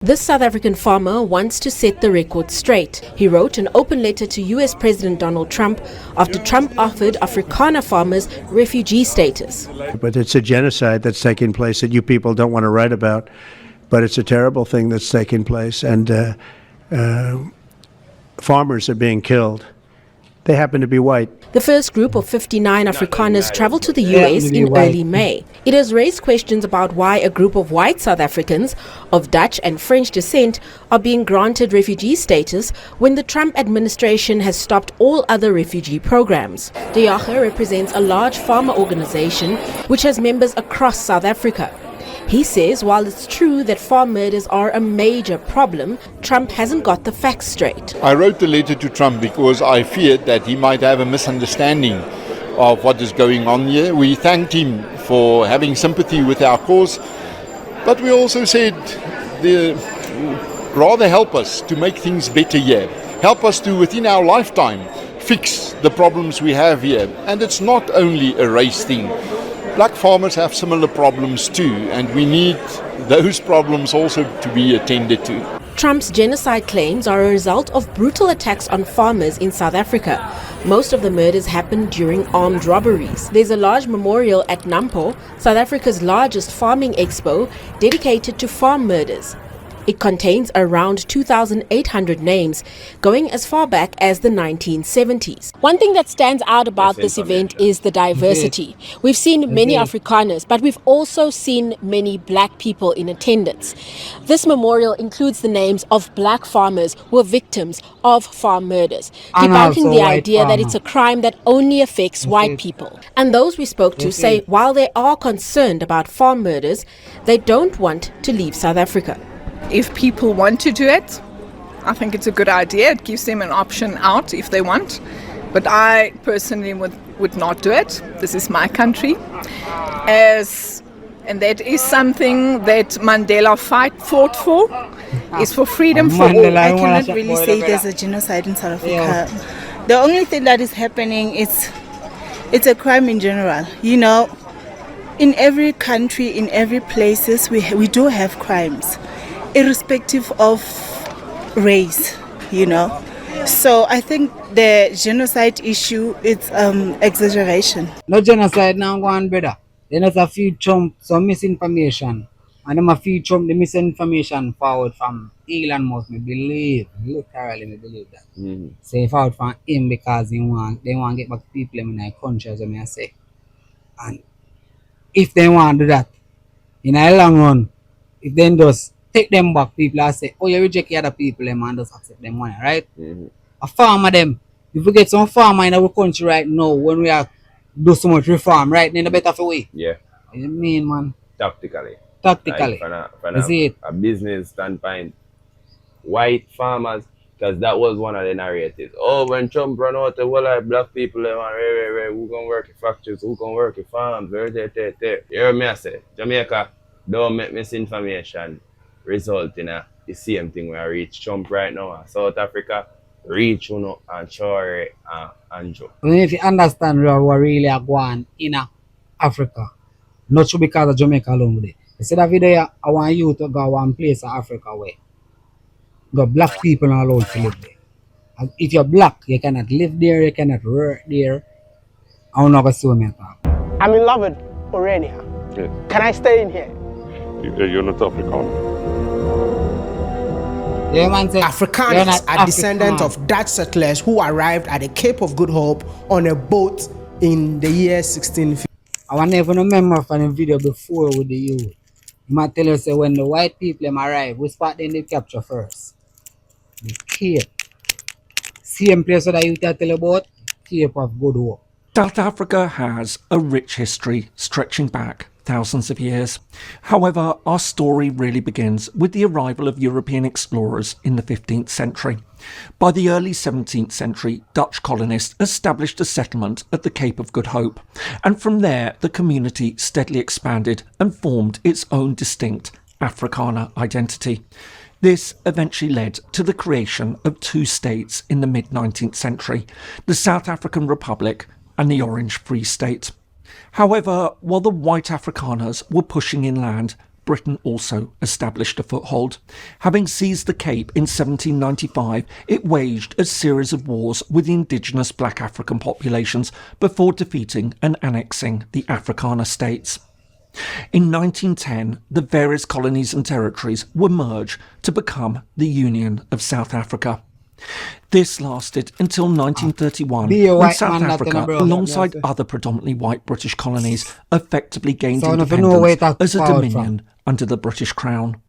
This South African farmer wants to set the record straight. He wrote an open letter to US President Donald Trump after Trump offered Afrikaner farmers refugee status. But it's a genocide that's taking place that you people don't want to write about. But it's a terrible thing that's taking place, and farmers are being killed. They happen to be white. The first group of 59 Afrikaners travelled to the US in early May. It has raised questions about why a group of white South Africans of Dutch and French descent are being granted refugee status when the Trump administration has stopped all other refugee programs. De Jager represents a large farmer organisation which has members across South Africa. He says while it's true that farm murders are a major problem, Trump hasn't got the facts straight. I wrote the letter to Trump because I feared that he might have a misunderstanding of what is going on here. We thanked him for having sympathy with our cause, but we also said, rather help us to make things better here. Help us to, within our lifetime, fix the problems we have here. And it's not only a race thing. Black farmers have similar problems too, and we need those problems also to be attended to. Trump's genocide claims are a result of brutal attacks on farmers in South Africa. Most of the murders happened during armed robberies. There's a large memorial at Nampo, South Africa's largest farming expo, dedicated to farm murders. It contains around 2,800 names, going as far back as the 1970s. One thing that stands out about this event is the diversity. We've seen many Afrikaners, but we've also seen many black people in attendance. This memorial includes the names of black farmers who were victims of farm murders, debunking the idea that it's a crime that only affects white people. And those we spoke to say while they are concerned about farm murders, they don't want to leave South Africa. If people want to do it, I think it's a good idea. It gives them an option out if they want. But I personally would not do it. This is my country. And that is something that Mandela fought for, is for freedom for all. I cannot really say there's a genocide in South Africa. The only thing that is happening is it's a crime in general. You know, in every country, in every places, we do have crimes, irrespective of race, you know. So I think the genocide issue is exaggeration. No genocide now go on, brother. Then there's a few Trump some misinformation. And them a feed Trump the misinformation forward from Elon Musk, me believe. Literally me believe that. Say forward from him because they want to get back people in their country, as I say. And if they want to do that, in a long run, if they just take them back, people are say, oh, you reject the other people, them and just accept them money, right? A farmer them, if we get some farmer in our country right now, when we are do so much reform, right, then the better for we. Yeah. What do you mean, man? Tactically. Like from a business standpoint, white farmers, because that was one of the narratives. Oh, when Trump run out, well, like black people, they want, who gonna work in factories, who gonna work in farms, You hear me I say, Jamaica, don't make misinformation result in the same thing where I reach Trump right now. South Africa, reach Uno and Chore and Joe. If you understand what really are going in Africa, not true because of Jamaica alone with it. I said that video, I want you to go one place in Africa where the black people are allowed to live there. And if you're black, you cannot live there, you cannot work there. I'm not going to see me talk. I'm in love with Orania. Yes. Can I stay in here? You're not African. Yeah, man, say, Afrikaners are descendants of Dutch settlers who arrived at the Cape of Good Hope on a boat in the year 1650. I want never remember from the video before with the youth. You might tell us when the white people arrive, we spot them they capture first. The Cape. Same place that you tell about, Cape of Good Hope. South Africa has a rich history stretching back thousands of years. However, our story really begins with the arrival of European explorers in the 15th century. By the early 17th century, Dutch colonists established a settlement at the Cape of Good Hope, and from there the community steadily expanded and formed its own distinct Afrikaner identity. This eventually led to the creation of two states in the mid-19th century, the South African Republic and the Orange Free State. However, while the white Afrikaners were pushing inland, Britain also established a foothold. Having seized the Cape in 1795, it waged a series of wars with the indigenous black African populations before defeating and annexing the Afrikaner states. In 1910, the various colonies and territories were merged to become the Union of South Africa. This lasted until 1931, when South Africa, alongside other predominantly white British colonies, effectively gained independence as a dominion under the British Crown.